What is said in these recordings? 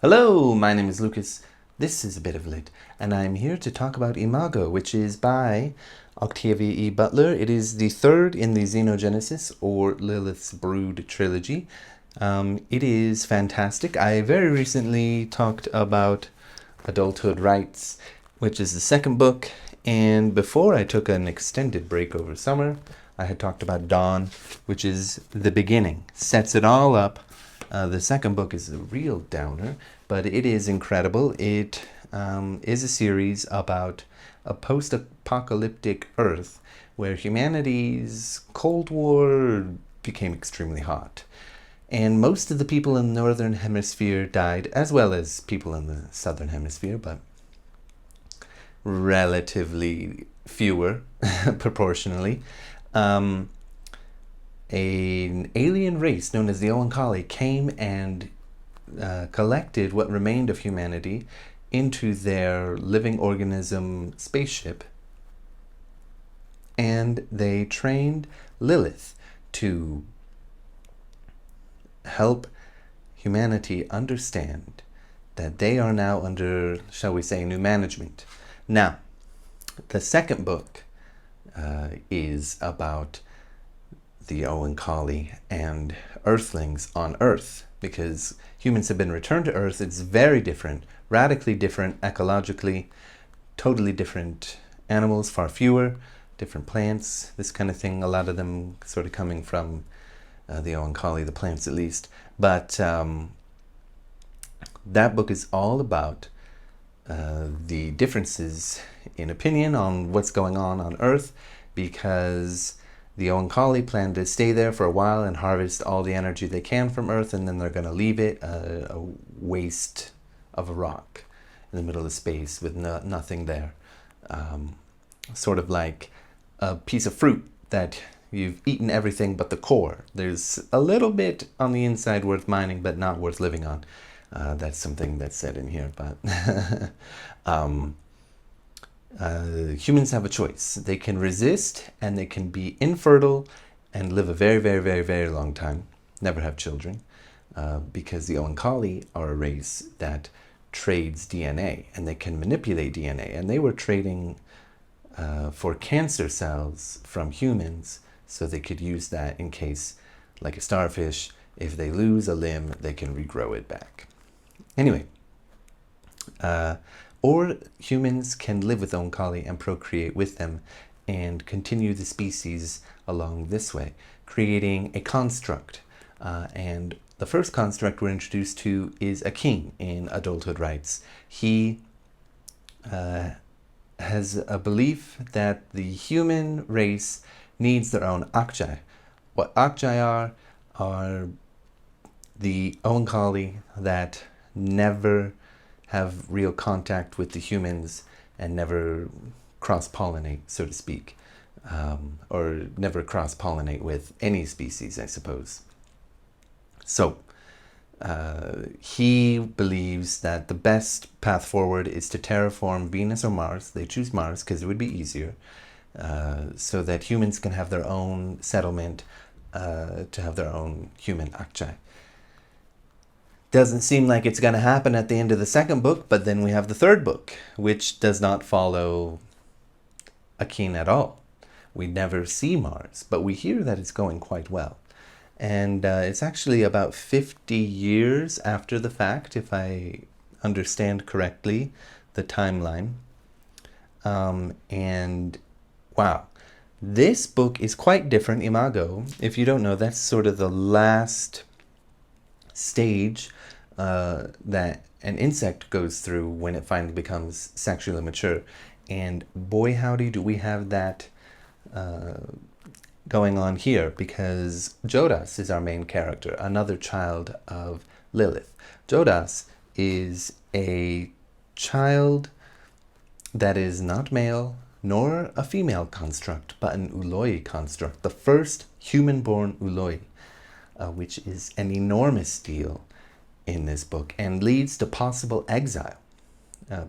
Hello, my name is Lucas. This is a bit of lit, and I'm here to talk about Imago, which is by Octavia Butler. It is the third in the Xenogenesis or Lilith's Brood trilogy. It is fantastic. I very recently talked about Adulthood Rites, which is the second book, and before I took an extended break over summer, I had talked about Dawn, which is the beginning, sets it all up. The second book is a real downer, but it is incredible. It is a series about a post-apocalyptic Earth where humanity's Cold War became extremely hot. And most of the people in the Northern Hemisphere died, as well as people in the Southern Hemisphere, but relatively fewer proportionally. An alien race known as the Oankali came and collected what remained of humanity into their living organism spaceship, and they trained Lilith to help humanity understand that they are now under, shall we say, new management. Now, the second book is about the Oankali and Earthlings on Earth, because humans have been returned to Earth. It's very different, radically different ecologically, totally different animals, far fewer, different plants, this kind of thing, a lot of them sort of coming from the Oankali, the plants at least. But that book is all about the differences in opinion on what's going on Earth, because the Oankali plan to stay there for a while and harvest all the energy they can from Earth, and then they're going to leave it a waste of a rock in the middle of space with nothing there. Sort of like a piece of fruit that you've eaten everything but the core. There's a little bit on the inside worth mining, but not worth living on. That's something that's said in here, but humans have a choice. They can resist, and they can be infertile and live a very, very, very, very long time, never have children, because the Oankali are a race that trades DNA, and they can manipulate DNA, and they were trading for cancer cells from humans so they could use that in case, like a starfish, if they lose a limb, they can regrow it back. Anyway, or humans can live with Oankali and procreate with them and continue the species along this way, creating a construct. And the first construct we're introduced to is Akin in Adulthood Rites. He has a belief that the human race needs their own Akjai. What Akjai are the Oankali that never have real contact with the humans and never cross-pollinate, so to speak, or never cross-pollinate with any species, I suppose. So he believes that the best path forward is to terraform Venus or Mars. They choose Mars because it would be easier, so that humans can have their own settlement, to have their own human Akjai. Doesn't seem like it's going to happen at the end of the second book, but then we have the third book, which does not follow Akin at all. We never see Mars, but we hear that it's going quite well. And it's actually about 50 years after the fact, if I understand correctly, the timeline. And wow, this book is quite different. Imago, if you don't know, that's sort of the last stage that an insect goes through when it finally becomes sexually mature. And boy howdy do we have that going on here, because Jodahs is our main character, another child of Lilith. Jodahs is a child that is not male nor a female construct, but an ooloi construct, the first human-born ooloi, which is an enormous deal in this book and leads to possible exile,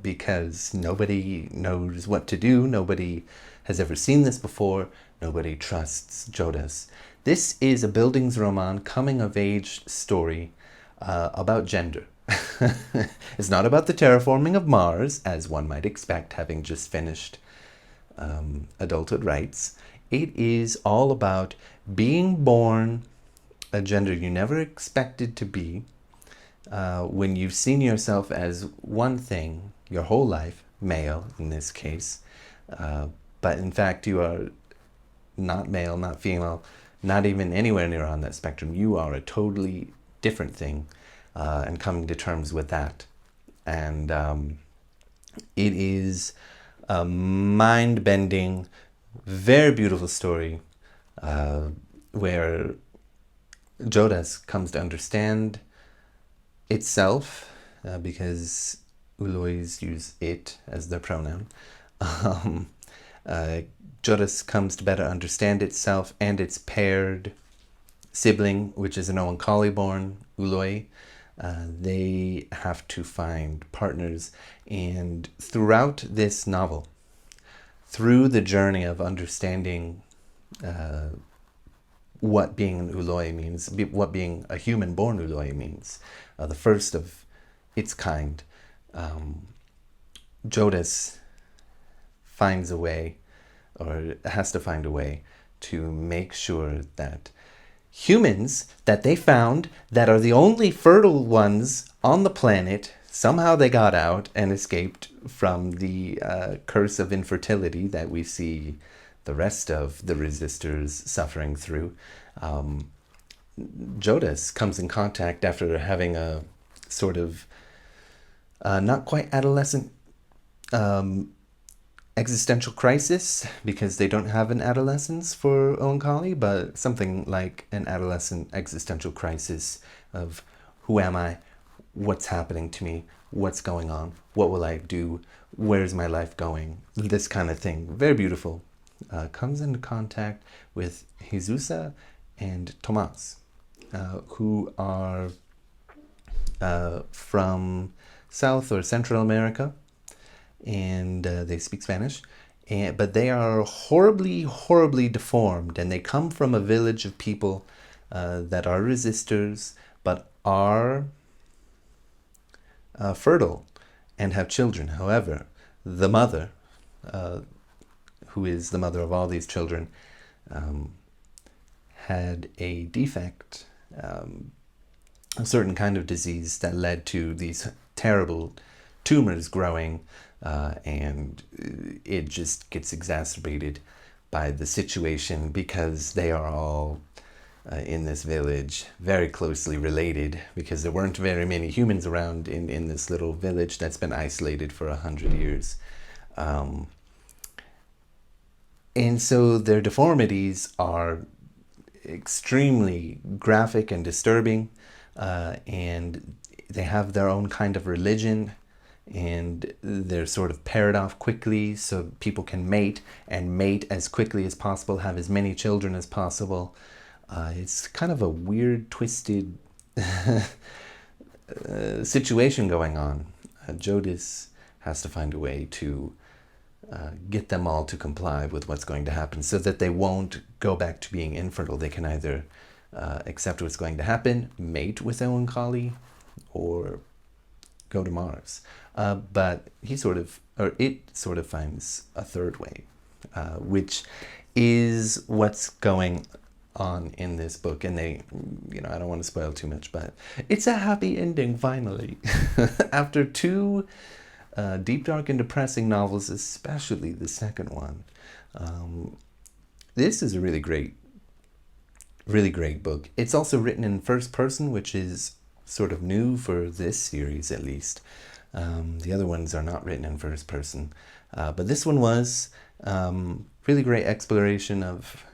because nobody knows what to do. Nobody has ever seen this before. Nobody trusts Jodahs. This is a Bildungsroman, coming-of-age story about gender. It's not about the terraforming of Mars, as one might expect, having just finished Adulthood Rites. It is all about being born a gender you never expected to be, when you've seen yourself as one thing your whole life, male in this case, but in fact you are not male, not female, not even anywhere near on that spectrum. You are a totally different thing, and coming to terms with that. And it is a mind-bending, very beautiful story, where Jodahs comes to understand itself, because oolois use it as their pronoun. Jodahs comes to better understand itself and its paired sibling, which is an Oankali born ooloi. They have to find partners, and throughout this novel, through the journey of understanding what being an ooloi means, what being a human-born ooloi means, the first of its kind, Jodahs finds a way, or has to find a way, to make sure that humans that they found, that are the only fertile ones on the planet, somehow they got out and escaped from the curse of infertility that we see the rest of the resistors suffering through. Jodahs comes in contact after having a sort of not quite adolescent existential crisis, because they don't have an adolescence for Oankali, but something like an adolescent existential crisis of who am I, what's happening to me, what's going on, what will I do, where's my life going, this kind of thing. Very beautiful. Comes into contact with Jesusa and Tomas, who are from South or Central America, and they speak Spanish, but they are horribly, horribly deformed, and they come from a village of people that are resistors, but are fertile and have children. However, the mother, who is the mother of all these children, had a defect, a certain kind of disease that led to these terrible tumors growing, and it just gets exacerbated by the situation, because they are all in this village very closely related, because there weren't very many humans around in this little village that's been isolated for 100 years. And so their deformities are extremely graphic and disturbing, and they have their own kind of religion, and they're sort of paired off quickly so people can mate, and mate as quickly as possible, have as many children as possible. It's kind of a weird, twisted situation going on. Jodahs has to find a way to get them all to comply with what's going to happen, so that they won't go back to being infertile. They can either accept what's going to happen, mate with Oankali, or go to Mars. But it sort of finds a third way, which is what's going on in this book. And they, I don't want to spoil too much, but it's a happy ending finally. After two deep, dark, and depressing novels, especially the second one. This is a really great book. It's also written in first person, which is sort of new for this series, at least. The other ones are not written in first person, but this one was really great exploration of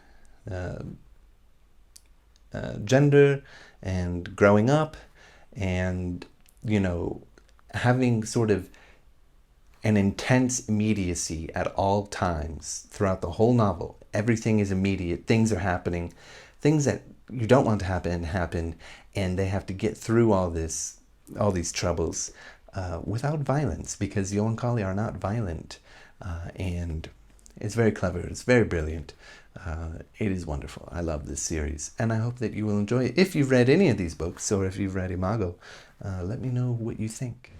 gender and growing up, and having sort of an intense immediacy at all times throughout the whole novel. Everything is immediate. Things are happening. Things that you don't want to happen, and they have to get through all these troubles without violence, because the Oankali are not violent, and it's very clever. It's very brilliant. It is wonderful. I love this series, and I hope that you will enjoy it. If you've read any of these books, or if you've read Imago, Let me know what you think.